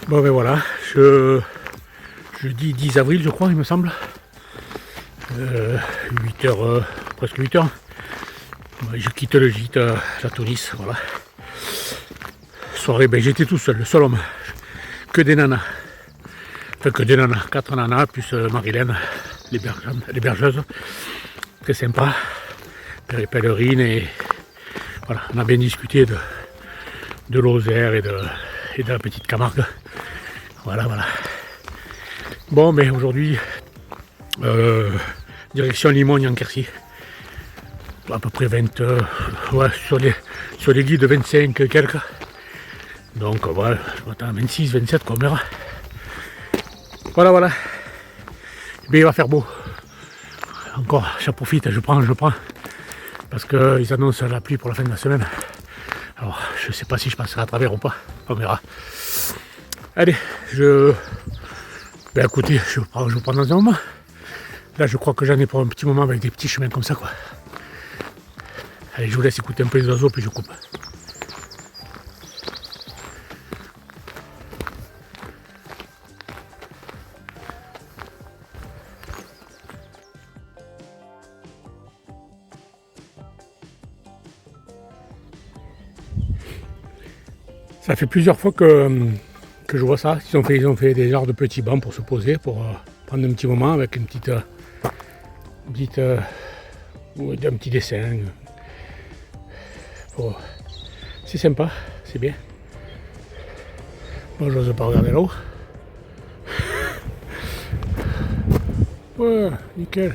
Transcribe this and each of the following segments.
Bon ben voilà, jeudi 10 avril je crois il me semble. 8h, presque 8h. Je quitte le gîte, la Tunis, voilà. Soirée, ben j'étais tout seul, le seul homme. Que des nanas. Enfin que des nanas, 4 nanas, plus Marilène, l'hébergeuse. Très sympa. Pèlerine et voilà, on a bien discuté de Lozère et de la petite Camargue. Voilà. Bon, mais aujourd'hui, direction Limogne-en-Quercy. À peu près 20, ouais, sur les guides 25 quelques. Donc voilà, je m'attends à 26, 27 qu'on verra. Voilà. Mais il va faire beau. Encore, j'en profite, je prends. Parce qu'ils annoncent la pluie pour la fin de la semaine. Alors, je sais pas si je passerai à travers ou pas. On verra. Allez, ben écoutez, je vous prends dans un moment. Là, je crois que j'en ai pour un petit moment avec des petits chemins comme ça, quoi. Allez, je vous laisse écouter un peu les oiseaux, puis je coupe. Ça fait plusieurs fois que je vois ça. Ils ont fait des genres de petits bancs pour se poser, pour prendre un petit moment avec un petit dessin. C'est sympa, c'est bien. Bon, j'ose pas regarder là-haut. Ouais, nickel.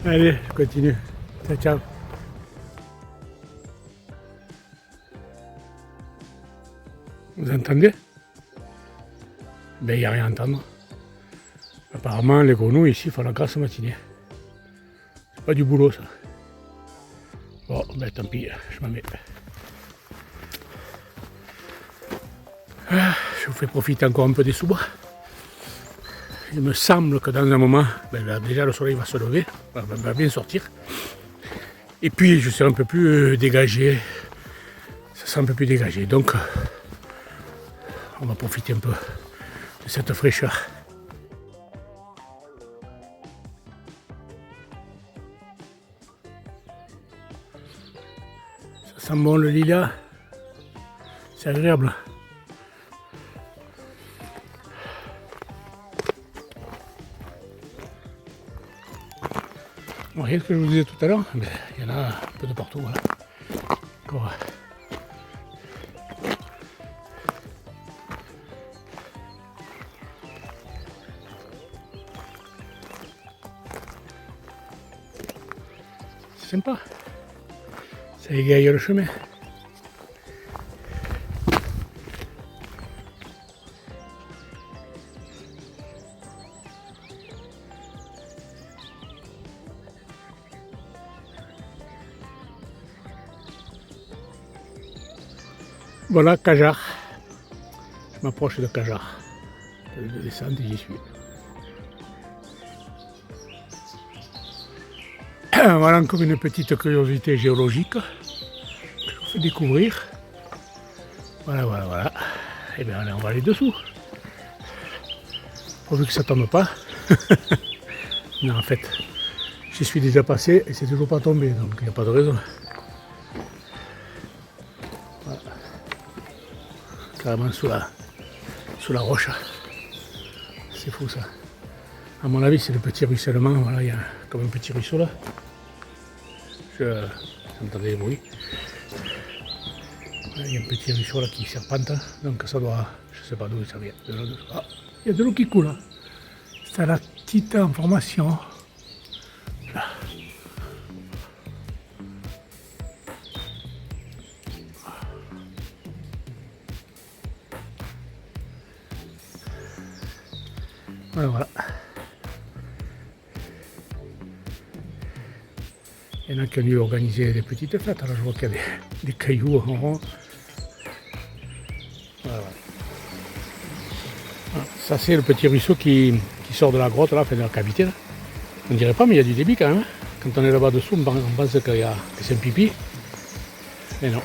Allez, je continue. Ciao. Vous entendez? Ben, il n'y a rien à entendre. Apparemment, les grenouilles ici font la grasse matinée. C'est pas du boulot, ça. Bon, ben tant pis, je m'en mets. Je vous fais profiter encore un peu des sous-bois. Il me semble que dans un moment, ben là, déjà le soleil va se lever, va bien sortir. Et puis je serai un peu plus dégagé. Ça sera un peu plus dégagé. Donc, on va profiter un peu de cette fraîcheur. Ça sent bon le lilas. C'est agréable. Vous voyez ce que je vous disais tout à l'heure? Il y en a un peu de partout. Voilà. Encore. C'est sympa. Ça égaye le chemin. Voilà Cajar. Je m'approche de Cajar. De descente et j'y suis. Voilà encore une petite curiosité géologique que je vous fais découvrir. Voilà. Et bien on va aller dessous. Pourvu que ça tombe pas. Non, en fait, j'y suis déjà passé et c'est toujours pas tombé, donc il n'y a pas de raison. Voilà. Carrément sous la roche. C'est fou ça. À mon avis, c'est le petit ruissellement. Voilà, il y a comme un petit ruisseau là. J'entendais les bruits. Il y a un petit ruisseau là qui serpente, donc ça doit, je sais pas d'où ça vient. Ah, il y a de l'eau qui coule. C'est la petite information. Là. Voilà. Il y en a qui ont dû organiser des petites fêtes. Alors je vois qu'il y a des cailloux en rond. Voilà. Ça c'est le petit ruisseau qui sort de la grotte là, enfin de la cavité là. On dirait pas, mais il y a du débit quand même. Quand on est là-bas dessous, on pense que c'est un pipi. Mais non.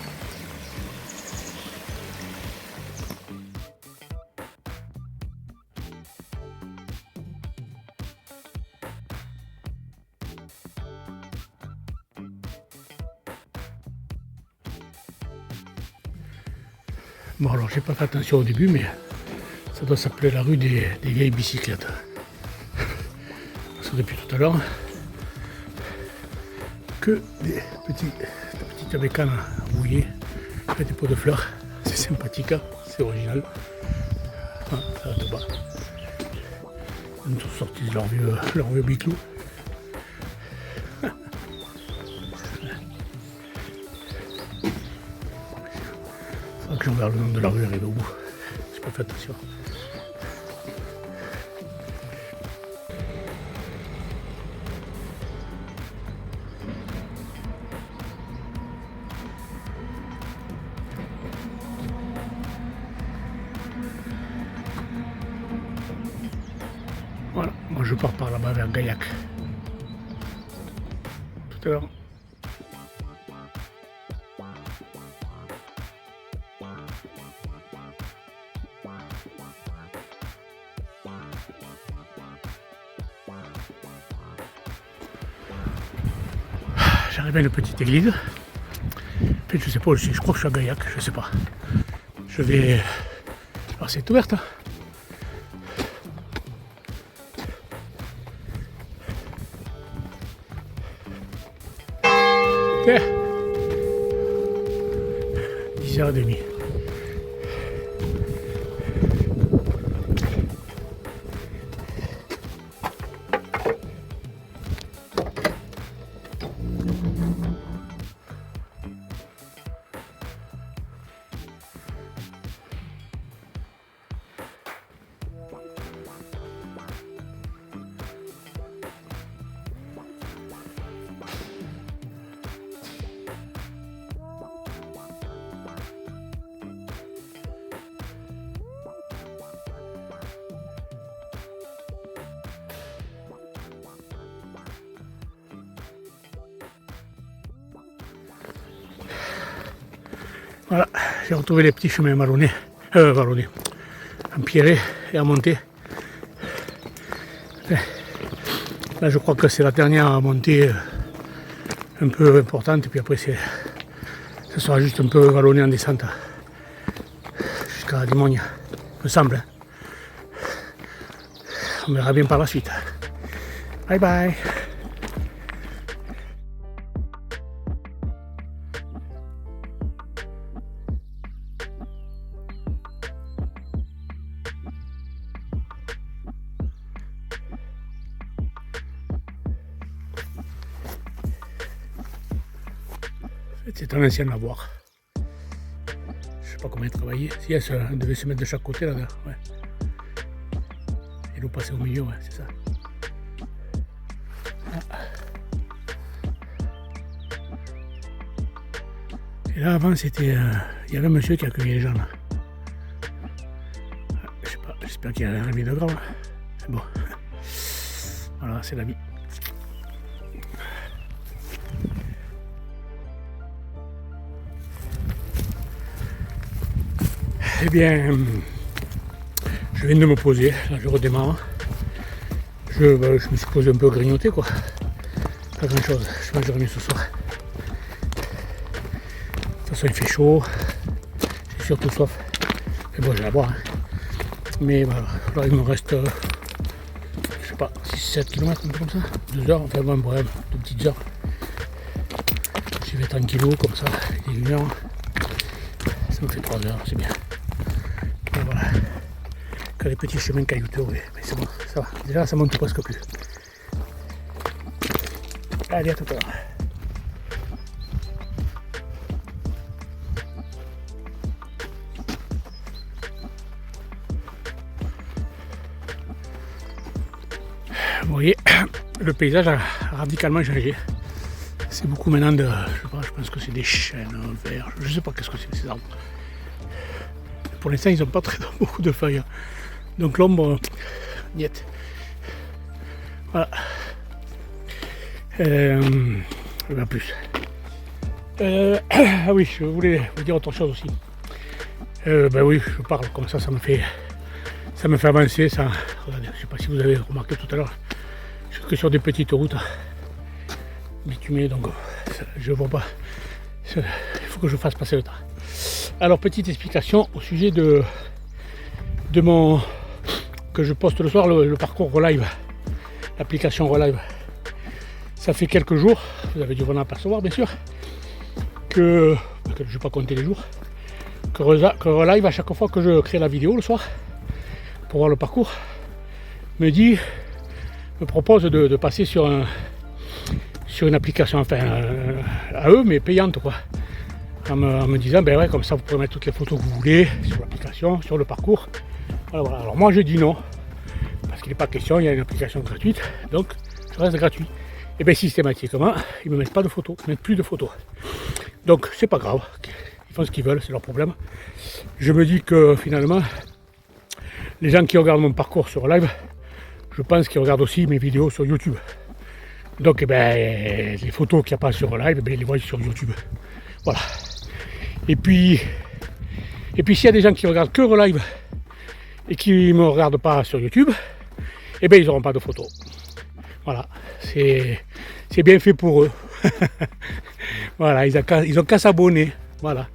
Bon, alors j'ai pas fait attention au début, mais ça doit s'appeler la rue des vieilles bicyclettes. Parce que depuis tout à l'heure, que des petites bécanes mouillées avec des pots de fleurs. C'est sympathique, hein, c'est original. Ah, ça va de bas. Ils sont sortis de leur vieux biclou. Faudra que j'en verrai le nom de la rue arrivé au bout. J'ai pas fait attention. Voilà, moi je pars par là-bas vers Gaillac. Tout à l'heure. J'arrive à une petite église. En fait, je sais pas, je crois que je suis à Gaillac, je sais pas. Je vais. Alors c'est ouverte. Hein. Tiens. 10h30. Voilà, j'ai retrouvé les petits chemins vallonnés, empierrés et à monter. Là, je crois que c'est la dernière montée un peu importante, et puis après, ça sera juste un peu vallonné en descente jusqu'à Limogne, me semble. Hein. On verra bien par la suite. Bye bye. C'est un ancien lavoir. Je sais pas comment il travaillait. Si elle devait se mettre de chaque côté là. Ouais. Et l'eau passait au milieu, ouais, c'est ça. Ah. Et là avant c'était. Il y avait un monsieur qui accueillait les gens là. Je sais pas, j'espère qu'il n'y a rien de grave. C'est bon. Voilà, c'est la vie. Eh bien, je viens de me poser, là je redémarre. Je me suis posé un peu grignoté quoi. Pas grand chose, je mangerai mieux ce soir. De toute façon il fait chaud, j'ai surtout soif. Mais bon, j'ai à boire. Hein. Mais voilà, là il me reste, je sais pas, 6-7 km, un peu comme ça. 2 heures, enfin bon, bref, 2 petites heures. J'y vais tranquillou comme ça, il est 1 heure. Ça me fait 3 heures, c'est bien. Voilà, que les petits chemins caillouteux, oui. Mais c'est bon, ça va. Déjà, ça monte presque plus. Allez, à tout à l'heure. Vous voyez, le paysage a radicalement changé. C'est beaucoup maintenant de, je pense que c'est des chênes verts, je sais pas qu'est-ce que c'est ces arbres. Pour l'instant, ils n'ont pas très beaucoup de feuilles. Donc l'ombre, niet. Voilà. Pas plus. Ah oui, je voulais vous dire autre chose aussi. Ben oui, je parle comme ça me fait avancer. Ça, regardez, je ne sais pas si vous avez remarqué tout à l'heure, je suis que sur des petites routes bitumées, donc je vois pas. Il faut que je fasse passer le temps. Alors, petite explication au sujet de mon... que je poste le soir, le parcours Relive, l'application Relive. Ça fait quelques jours, vous avez dû vous en apercevoir bien sûr, que je ne vais pas compter les jours, que Relive, à chaque fois que je crée la vidéo le soir, pour voir le parcours, me propose de passer sur une application, enfin à eux, mais payante quoi. En me disant, ben ouais, comme ça vous pouvez mettre toutes les photos que vous voulez sur l'application, sur le parcours. Voilà. Alors moi je dis non, parce qu'il n'est pas question, il y a une application gratuite, donc ça reste gratuit. Et bien systématiquement, ils ne me mettent pas de photos, ils ne mettent plus de photos. Donc c'est pas grave, ils font ce qu'ils veulent, c'est leur problème. Je me dis que finalement, les gens qui regardent mon parcours sur live, je pense qu'ils regardent aussi mes vidéos sur YouTube. Donc les photos qu'il n'y a pas sur live, ils les voient sur YouTube. Voilà. Et puis s'il y a des gens qui regardent que Relive et qui ne me regardent pas sur YouTube, ils n'auront pas de photos. Voilà, c'est bien fait pour eux. Voilà, ils ont qu'à s'abonner. Voilà,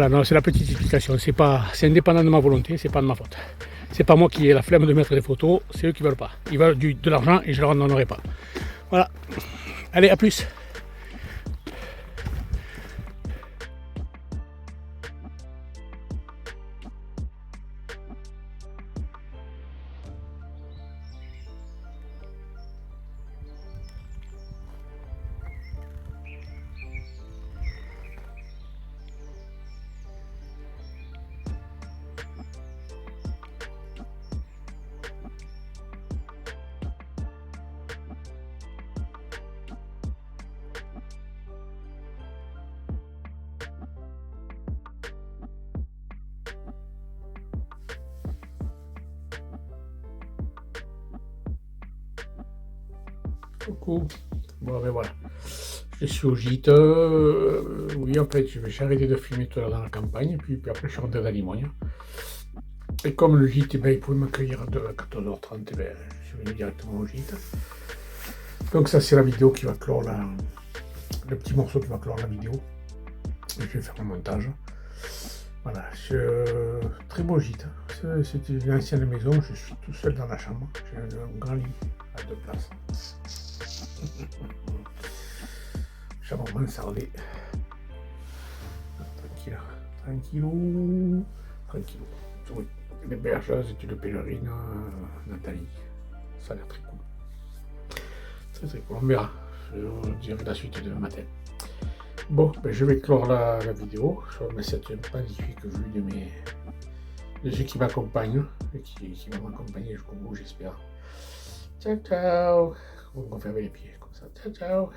non, c'est la petite explication. C'est indépendant de ma volonté, c'est pas de ma faute. C'est pas moi qui ai la flemme de mettre des photos, c'est eux qui veulent pas. Ils veulent de l'argent et je leur en donnerai pas. Voilà. Allez, à plus. Coucou. Bon ben voilà. Je suis au gîte. Oui, en fait, j'ai arrêté de filmer tout à l'heure dans la campagne, puis après je suis rentré dans Limogne. Et comme le gîte, il pouvait m'accueillir à 14h30, je suis venu directement au gîte. Donc ça c'est la vidéo qui va clore le petit morceau qui va clore la vidéo. Et je vais faire un montage. Voilà, très beau gîte. C'est une ancienne maison, je suis tout seul dans la chambre. J'ai un grand lit à 2 places. Chambre mansardée. Tranquillou. Oui, les bergeuses et une pèlerine, Nathalie. Ça a l'air très cool. Très cool, on verra. Je dirai la suite demain matin. Bon, je vais clore la vidéo sur cette magnifique vue de ceux qui m'accompagnent et qui vont m'accompagner jusqu'au bout, j'espère. Ciao. On va fermer les pieds comme ça. Ciao.